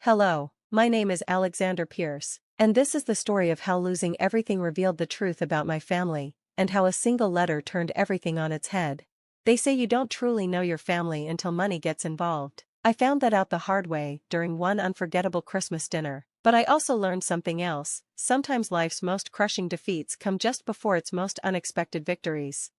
Hello, my name is Alexander Pierce, and this is the story of how losing everything revealed the truth about my family, and how a single letter turned everything on its head. They say you don't truly know your family until money gets involved. I found that out the hard way during one unforgettable Christmas dinner, but I also learned something else. Sometimes life's most crushing defeats come just before its most unexpected victories.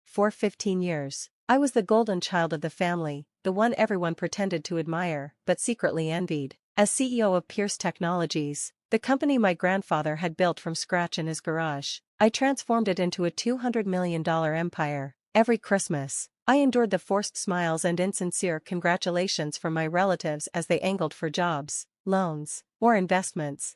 For 15 years, I was the golden child of the family, the one everyone pretended to admire but secretly envied. As CEO of Pierce Technologies, the company my grandfather had built from scratch in his garage, I transformed it into a $200 million empire. Every Christmas, I endured the forced smiles and insincere congratulations from my relatives as they angled for jobs, loans, or investments.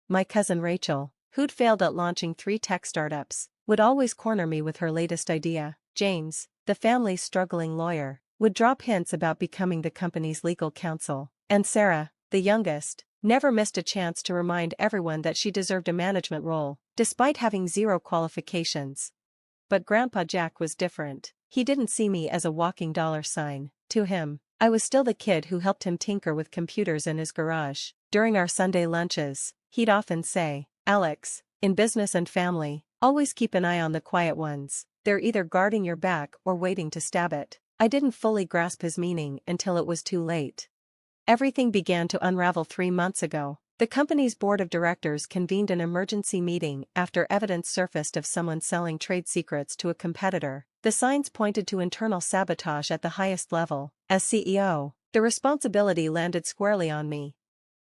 My cousin Rachel, who'd failed at launching 3 tech startups, would always corner me with her latest idea. James, the family's struggling lawyer, would drop hints about becoming the company's legal counsel. And Sarah, the youngest, never missed a chance to remind everyone that she deserved a management role, despite having 0 qualifications. But Grandpa Jack was different. He didn't see me as a walking dollar sign. To him, I was still the kid who helped him tinker with computers in his garage. During our Sunday lunches, he'd often say, "Alex, in business and family, always keep an eye on the quiet ones. They're either guarding your back or waiting to stab it." I didn't fully grasp his meaning until it was too late. Everything began to unravel 3 months ago. The company's board of directors convened an emergency meeting after evidence surfaced of someone selling trade secrets to a competitor. The signs pointed to internal sabotage at the highest level. As CEO, the responsibility landed squarely on me.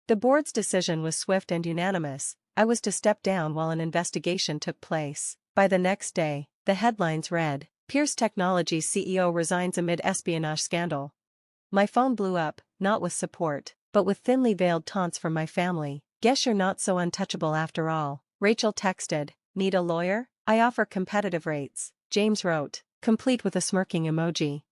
The board's decision was swift and unanimous. I was to step down while an investigation took place. By the next day, the headlines read, "Pierce Technologies CEO resigns amid espionage scandal." My phone blew up, not with support, but with thinly veiled taunts from my family. "Guess you're not so untouchable after all." Rachel texted, "Need a lawyer? I offer competitive rates." James wrote, complete with a smirking emoji.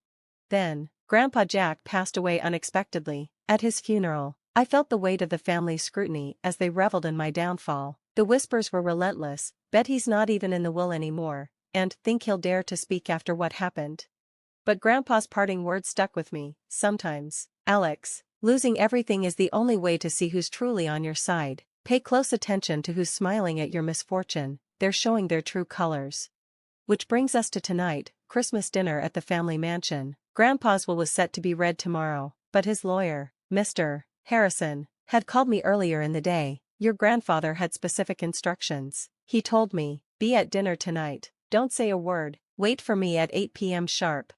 Then, Grandpa Jack passed away unexpectedly. At his funeral, I felt the weight of the family's scrutiny as they reveled in my downfall. The whispers were relentless, "Bet he's not even in the will anymore," and "Think he'll dare to speak after what happened?" But Grandpa's parting words stuck with me. "Sometimes, Alex, losing everything is the only way to see who's truly on your side. Pay close attention to who's smiling at your misfortune. They're showing their true colors." Which brings us to tonight, Christmas dinner at the family mansion. Grandpa's will was set to be read tomorrow, but his lawyer, Mr. Harrison, had called me earlier in the day. "Your grandfather had specific instructions. He told me, be at dinner tonight. Don't say a word. Wait for me at 8 p.m. sharp."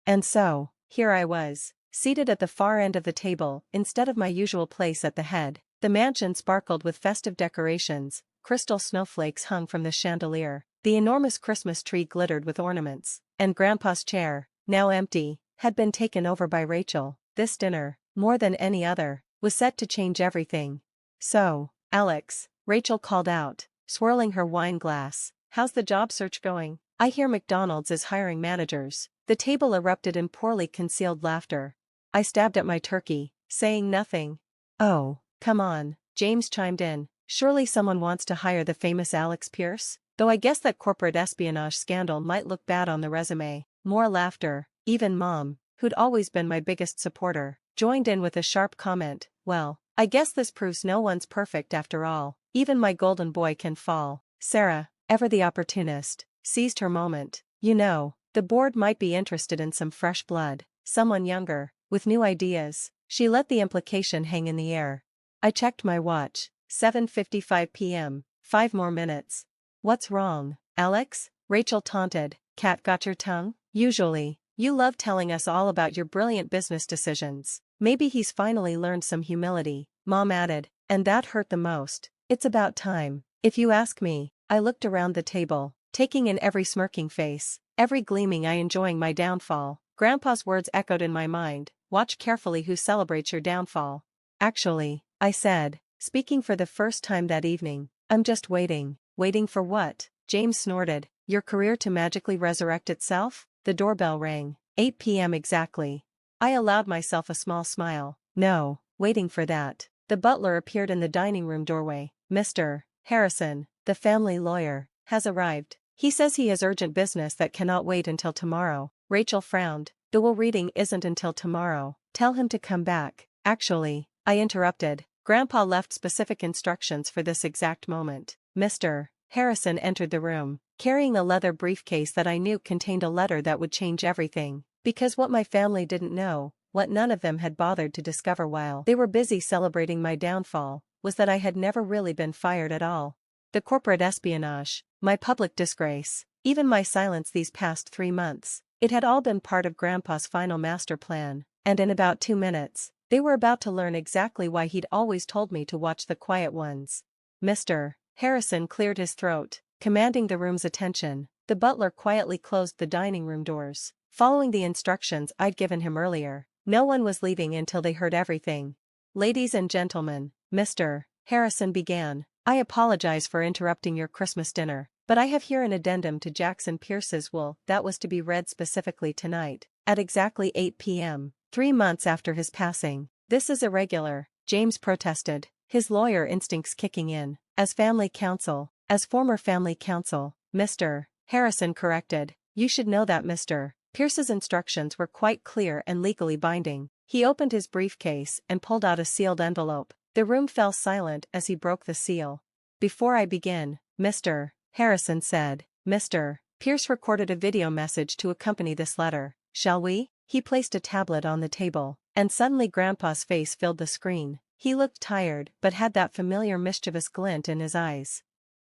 And so, here I was, seated at the far end of the table instead of my usual place at the head. The mansion sparkled with festive decorations, crystal snowflakes hung from the chandelier, the enormous Christmas tree glittered with ornaments, and Grandpa's chair, now empty, had been taken over by Rachel. This dinner, more than any other, was set to change everything. "So, Alex," Rachel called out, swirling her wine glass, "how's the job search going? I hear McDonald's is hiring managers." The table erupted in poorly concealed laughter. I stabbed at my turkey, saying nothing. "Oh, come on," James chimed in. "Surely someone wants to hire the famous Alex Pierce? Though I guess that corporate espionage scandal might look bad on the resume." More laughter. Even Mom, who'd always been my biggest supporter, joined in with a sharp comment. "Well, I guess this proves no one's perfect after all. Even my golden boy can fall." Sarah, ever the opportunist, seized her moment. "You know, the board might be interested in some fresh blood, someone younger, with new ideas." She let the implication hang in the air. I checked my watch. 7:55 p.m. 5 more minutes. "What's wrong, Alex?" Rachel taunted. "Cat got your tongue? Usually, you love telling us all about your brilliant business decisions." "Maybe he's finally learned some humility," Mom added, and that hurt the most. "It's about time, if you ask me." I looked around the table, taking in every smirking face, every gleaming eye enjoying my downfall. Grandpa's words echoed in my mind, "Watch carefully who celebrates your downfall." "Actually," I said, speaking for the first time that evening, "I'm just waiting." "Waiting for what?" James snorted. "Your career to magically resurrect itself?" The doorbell rang. 8 p.m. exactly. I allowed myself a small smile. "No, waiting for that." The butler appeared in the dining room doorway. "Mr. Harrison, the family lawyer, has arrived. He says he has urgent business that cannot wait until tomorrow." Rachel frowned. "The will reading isn't until tomorrow. Tell him to come back." "Actually, I interrupted. Grandpa left specific instructions for this exact moment. Mr. Harrison entered the room, carrying a leather briefcase that I knew contained a letter that would change everything. Because what my family didn't know, what none of them had bothered to discover while they were busy celebrating my downfall, was that I had never really been fired at all. The corporate espionage, my public disgrace, even my silence these past 3 months, it had all been part of Grandpa's final master plan, and in about 2 minutes, they were about to learn exactly why he'd always told me to watch the quiet ones. Mr. Harrison cleared his throat, commanding the room's attention. The butler quietly closed the dining room doors, following the instructions I'd given him earlier. No one was leaving until they heard everything. Ladies and gentlemen, Mr. Harrison began, I apologize for interrupting your Christmas dinner, but I have here an addendum to Jackson Pierce's will that was to be read specifically tonight, at exactly 8 p.m., 3 months after his passing. This is irregular, James protested, his lawyer instincts kicking in. As former family counsel, Mr. Harrison corrected, you should know that Mr. Pierce's instructions were quite clear and legally binding. He opened his briefcase and pulled out a sealed envelope. The room fell silent as he broke the seal. Before I begin, Mr. Harrison said, Mr. Pierce recorded a video message to accompany this letter. Shall we? He placed a tablet on the table, and suddenly Grandpa's face filled the screen. He looked tired but had that familiar mischievous glint in his eyes.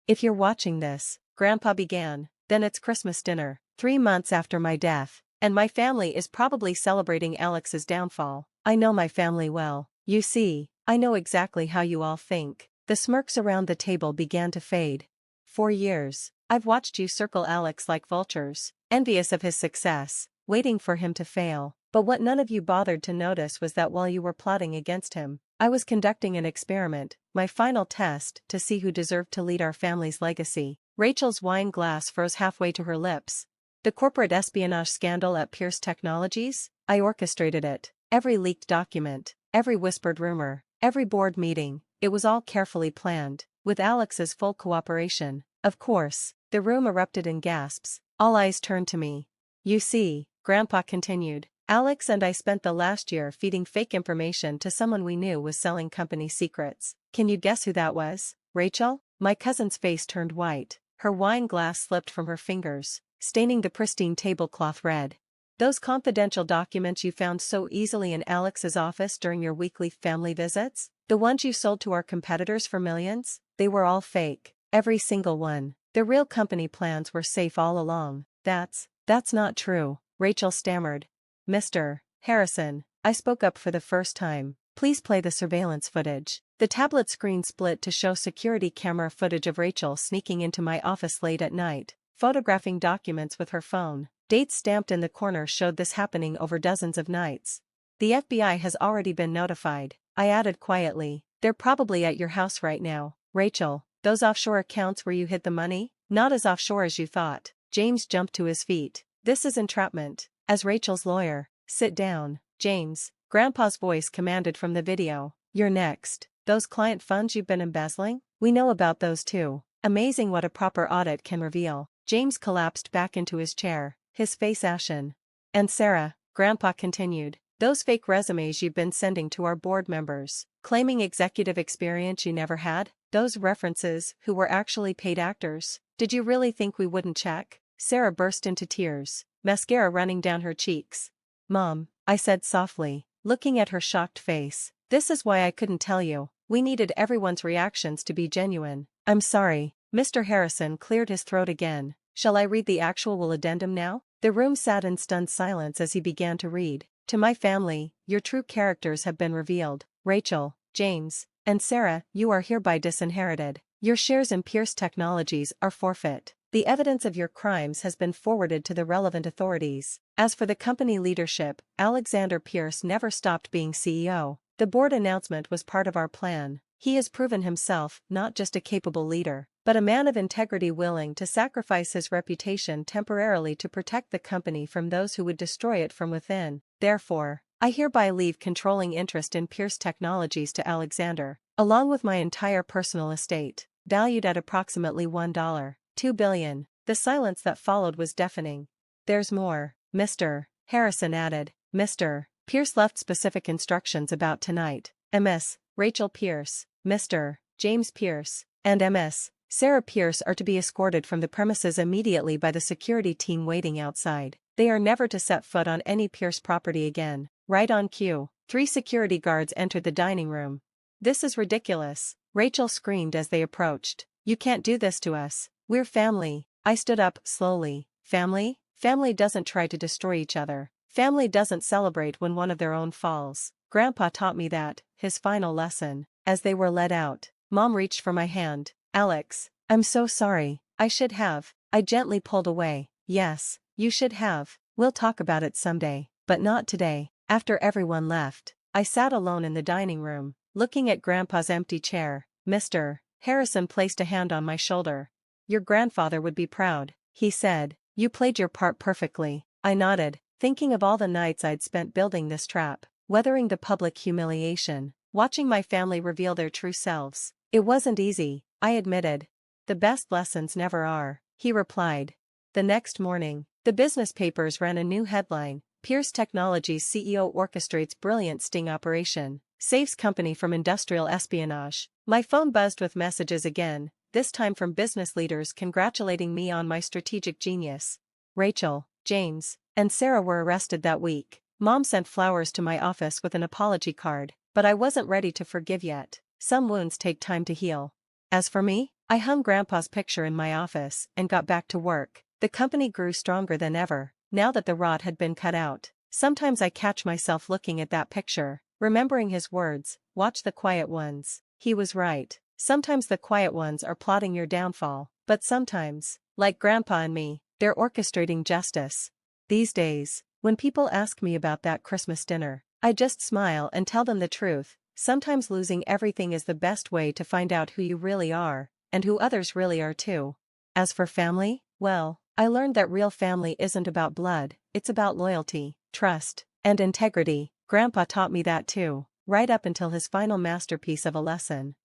If you're watching this, Grandpa began, then it's Christmas dinner, 3 months after my death, and my family is probably celebrating Alex's downfall. I know my family well. You see, I know exactly how you all think. The smirks around the table began to fade. For years, I've watched you circle Alex like vultures, envious of his success, waiting for him to fail. But what none of you bothered to notice was that while you were plotting against him, I was conducting an experiment, my final test to see who deserved to lead our family's legacy. Rachel's wine glass froze halfway to her lips. The corporate espionage scandal at Pierce Technologies? I orchestrated it. Every leaked document, every whispered rumor, every board meeting, it was all carefully planned, with Alex's full cooperation. Of course, the room erupted in gasps. All eyes turned to me. You see, Grandpa continued, Alex and I spent the last year feeding fake information to someone we knew was selling company secrets. Can you guess who that was? Rachel? My cousin's face turned white. Her wine glass slipped from her fingers, staining the pristine tablecloth red. Those confidential documents you found so easily in Alex's office during your weekly family visits? The ones you sold to our competitors for millions? They were all fake. Every single one. The real company plans were safe all along. That's not true, Rachel stammered. Mr. Harrison, I spoke up for the first time. Please play the surveillance footage. The tablet screen split to show security camera footage of Rachel sneaking into my office late at night, photographing documents with her phone. Dates stamped in the corner showed this happening over dozens of nights. The FBI has already been notified, I added quietly. They're probably at your house right now. Rachel, those offshore accounts where you hid the money? Not as offshore as you thought. James jumped to his feet. This is entrapment. As Rachel's lawyer, sit down, James, Grandpa's voice commanded from the video. You're next. Those client funds you've been embezzling? We know about those too. Amazing what a proper audit can reveal. James collapsed back into his chair, his face ashen. And Sarah, Grandpa continued, those fake resumes you've been sending to our board members, claiming executive experience you never had, those references who were actually paid actors, did you really think we wouldn't check? Sarah burst into tears, mascara running down her cheeks. Mom, I said softly, looking at her shocked face, this is why I couldn't tell you. We needed everyone's reactions to be genuine. I'm sorry. Mr. Harrison cleared his throat again. Shall I read the actual will addendum now? The room sat in stunned silence as he began to read. To my family, your true characters have been revealed. Rachel, James, and Sarah, you are hereby disinherited. Your shares in Pierce Technologies are forfeit. The evidence of your crimes has been forwarded to the relevant authorities. As for the company leadership, Alexander Pierce never stopped being CEO. The board announcement was part of our plan. He has proven himself not just a capable leader, but a man of integrity willing to sacrifice his reputation temporarily to protect the company from those who would destroy it from within. Therefore, I hereby leave controlling interest in Pierce Technologies to Alexander, along with my entire personal estate, valued at approximately $1.2 billion. The silence that followed was deafening. There's more, Mr. Harrison added. Mr. Pierce left specific instructions about tonight. Ms. Rachel Pierce, Mr. James Pierce, and Ms. Sarah Pierce are to be escorted from the premises immediately by the security team waiting outside. They are never to set foot on any Pierce property again. Right on cue, 3 security guards entered the dining room. "This is ridiculous," Rachel screamed as they approached. "You can't do this to us. We're family." I stood up slowly. Family? Family doesn't try to destroy each other. Family doesn't celebrate when one of their own falls. Grandpa taught me that, his final lesson. As they were led out, Mom reached for my hand. "Alex, I'm so sorry. I should have." I gently pulled away. "Yes, you should have. We'll talk about it someday, but not today." After everyone left, I sat alone in the dining room, looking at Grandpa's empty chair. Mr. Harrison placed a hand on my shoulder. "Your grandfather would be proud," he said. "You played your part perfectly." I nodded, thinking of all the nights I'd spent building this trap, weathering the public humiliation, watching my family reveal their true selves. "It wasn't easy," I admitted. "The best lessons never are," he replied. The next morning, the business papers ran a new headline: Pierce Technologies CEO orchestrates brilliant sting operation, saves company from industrial espionage. My phone buzzed with messages again, this time from business leaders congratulating me on my strategic genius. Rachel, James, and Sarah were arrested that week. Mom sent flowers to my office with an apology card, but I wasn't ready to forgive yet. Some wounds take time to heal. As for me, I hung Grandpa's picture in my office and got back to work. The company grew stronger than ever, now that the rot had been cut out. Sometimes I catch myself looking at that picture, remembering his words, "Watch the quiet ones." He was right. Sometimes the quiet ones are plotting your downfall, but sometimes, like Grandpa and me, they're orchestrating justice. These days, when people ask me about that Christmas dinner, I just smile and tell them the truth. Sometimes losing everything is the best way to find out who you really are, and who others really are too. As for family, well, I learned that real family isn't about blood, it's about loyalty, trust, and integrity. Grandpa taught me that too, right up until his final masterpiece of a lesson.